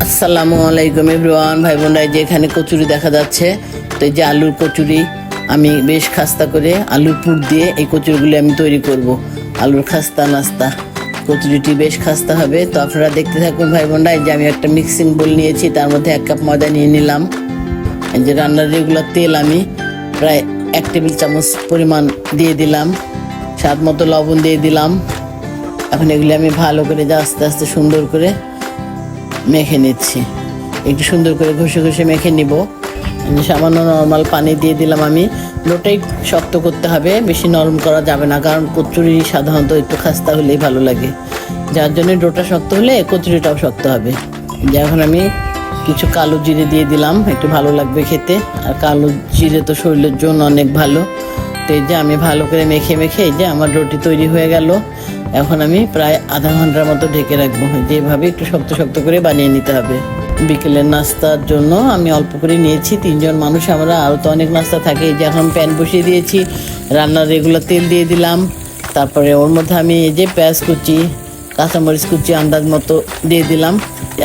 আসসালামু আলাইকুম এভরিওয়ান, ভাই বোনরা, যে এখানে কচুরি দেখা যাচ্ছে। তো এই যে আলুর কচুরি আমি বেশ খাস্তা করে আলুর পুর দিয়ে এই কচুরিগুলি আমি তৈরি করব। আলুর খাস্তা নাস্তা কচুরিটি বেশ খাস্তা হবে। তো আপনারা দেখতে থাকুন ভাই বোনরা। এই যে আমি একটা মিক্সিং বোল নিয়েছি, তার মধ্যে 1 কাপ ময়দা নিয়ে নিলাম। এই যে রান্নার রেগুলার তেল আমি প্রায় 1 টেবিল চামচ পরিমাণ দিয়ে দিলাম। স্বাদ মতো লবণ দিয়ে দিলাম। এখন এগুলি আমি ভালো করে আস্তে আস্তে সুন্দর করে মেখে নিচ্ছি। একটু সুন্দর করে ঘষে ঘষে মেখে নিব। সামান্য নর্মাল পানি দিয়ে দিলাম আমি। ডোটাই শক্ত করতে হবে, বেশি নরম করা যাবে না, কারণ কচুরি সাধারণত একটু খাস্তা হলেই ভালো লাগে। যার জন্য ডোটা শক্ত হলে কচুরিটাও শক্ত হবে। এখন আমি কিছু কালো জিরে দিয়ে দিলাম, একটু ভালো লাগবে খেতে। আর কালো জিরে তো শরীরের জন্য অনেক ভালো। তো এই যে আমি ভালো করে মেখে মেখে এই যে আমার রুটি তৈরি হয়ে গেল। এখন আমি প্রায় আধা ঘন্টার মতো ঢেকে রাখবো। যেভাবে একটু শক্ত শক্ত করে বানিয়ে নিতে হবে। বিকেলের নাস্তার জন্য আমি অল্প করে নিয়েছি, 3 জন মানুষ আমরা, আরও তো অনেক নাস্তা থাকে। এই যে এখন প্যান বসিয়ে দিয়েছি, রান্নার রেগুলার তেল দিয়ে দিলাম। তারপরে ওর মধ্যে আমি এই যে পেঁয়াজ কুচি, কাঁচামরিচ কুচি আন্দাজ মতো দিয়ে দিলাম।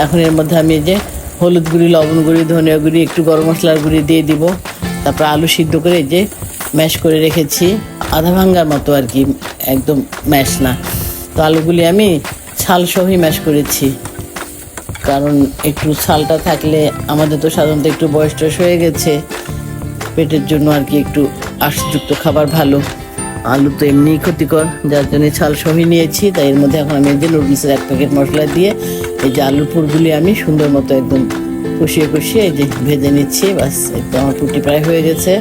এখন এর মধ্যে আমি এই যে হলুদ গুঁড়ি, লবণ গুঁড়ি, ধনিয়া গুঁড়ি, একটু গরম মশলার গুঁড়ি দিয়ে দিব। তারপর আলু সিদ্ধ করে এই যে ম্যাশ করে রেখেছি, আধা ভাঙ্গার মতো আর কি, একদম ম্যাশ না। তো আলুগুলি আমি ছাল সহই ম্যাশ করেছি, কারণ একটু ছালটা থাকলে আমাদের তো সাধারণত একটু বয়স টয়স হয়ে গেছে, পেটের জন্য আর কি একটু আঁশযুক্ত খাবার ভালো। আলু তো এমনিই ক্ষতিকর, যার জন্য ছাল সহই নিয়েছি। তাই এর মধ্যে এখন আমি এই যে নুডলসের 1 প্যাকেট মশলা দিয়ে এই যে আলুর পুরগুলি আমি সুন্দর মতো একদম কষিয়ে কষিয়ে এই যে ভেজে নিচ্ছি। বাস, একটু আমার পুরটি প্রায় হয়ে গেছে।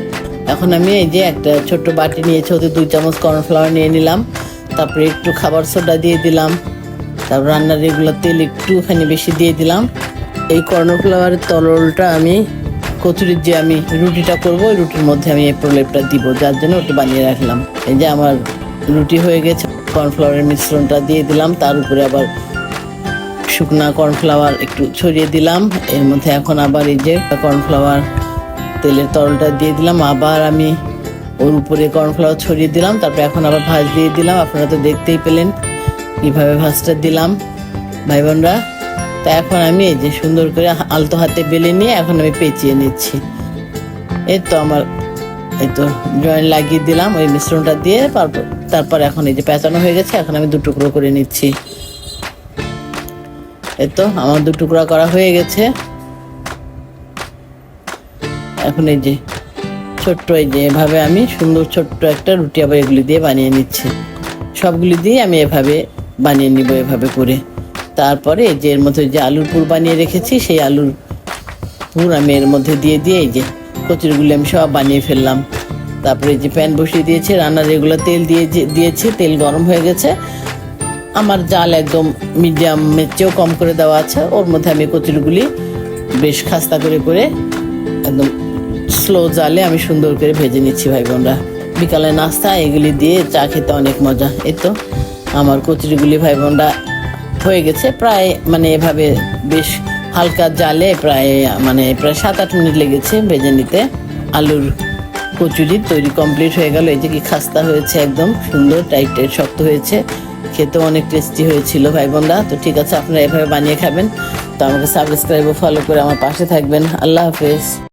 এখন আমি এই যে একটা ছোট্ট বাটি নিয়েছি, ওতে 2 চামচ কর্নফ্লাওয়ার নিয়ে নিলাম। তারপরে একটু খাবার সোডা দিয়ে দিলাম। তারপর রান্নার রেগুলার তেল একটুখানি বেশি দিয়ে দিলাম। এই কর্নফ্লাওয়ারের তরলটা আমি কচুরির যে আমি রুটিটা করবো, ওই রুটির মধ্যে আমি এই প্রলেপটা দিব, যার জন্য ওটা বানিয়ে রাখলাম। এই যে আমার রুটি হয়ে গেছে। কর্নফ্লাওয়ারের মিশ্রণটা দিয়ে দিলাম, তার উপরে আবার শুকনা কর্নফ্লাওয়ার একটু ছড়িয়ে দিলাম। এর মধ্যে এখন আবার এই যে কর্নফ্লাওয়ার তেলের তরলটা দিয়ে দিলাম, আবার আমি ওর উপরে কর্নফ্লাওয়ার ছড়িয়ে দিলাম। তারপরে এখন আবার ভাঁজ দিয়ে দিলাম। আপনারা তো দেখতেই পেলেন কীভাবে ভাঁজটা দিলাম ভাই বোনরা। তা এখন আমি এই যে সুন্দর করে আলতো হাতে বেলে নিয়ে এখন আমি পেঁচিয়ে নিচ্ছি। এই তো আমার এই তো জয়েন্ট লাগিয়ে দিলাম ওই মিশ্রণটা দিয়ে। তারপর এখন এই যে পেঁচানো হয়ে গেছে, এখন আমি 2 টুকরো করে নিচ্ছি। এই তো আমার 2 টুকরা করা হয়ে গেছে। এখন এই যে ছোট্ট এই যে এভাবে আমি সুন্দর ছোট্ট একটা রুটি আবার এগুলি দিয়ে বানিয়ে নিচ্ছি। সবগুলি দিয়ে আমি এভাবে বানিয়ে নিব, এভাবে করে। তারপরে এই যে এর মধ্যে যে আলুর পুর বানিয়ে রেখেছি, সেই আলুর পুর আমি এর মধ্যে দিয়ে এই যে কচুরিগুলি আমি সব বানিয়ে ফেললাম। তারপরে এই যে প্যান বসিয়ে দিয়েছি, রান্নার রেগুলার তেল দিয়েছি। তেল গরম হয়ে গেছে। আমার জাল একদম মিডিয়ামের চেয়েও কম করে দেওয়া আছে। ওর মধ্যে আমি কচুরিগুলি বেশ খাস্তা করে করে একদম স্লো জালে আমি সুন্দর করে ভেজে নিচ্ছি ভাই বোনরা। বিকালে নাস্তা এগুলি দিয়ে চা খেতে অনেক মজা। এই তো আমার কচুরিগুলি ভাই বোনরা হয়ে গেছে প্রায়, মানে এভাবে বেশ হালকা জালে প্রায় 7-8 মিনিট লেগেছে ভেজে নিতে। আলুর কচুরি তৈরি কমপ্লিট হয়ে গেল। এই যে কি খাস্তা হয়েছে, একদম সুন্দর টাইট শক্ত হয়েছে, খেতেও অনেক টেস্টি হয়েছিল ভাই বোনরা। তো ঠিক আছে, আপনারা এভাবে বানিয়ে খাবেন। তো আমাকে সাবস্ক্রাইব ও ফলো করে আমার পাশে থাকবেন। আল্লাহ হাফেজ।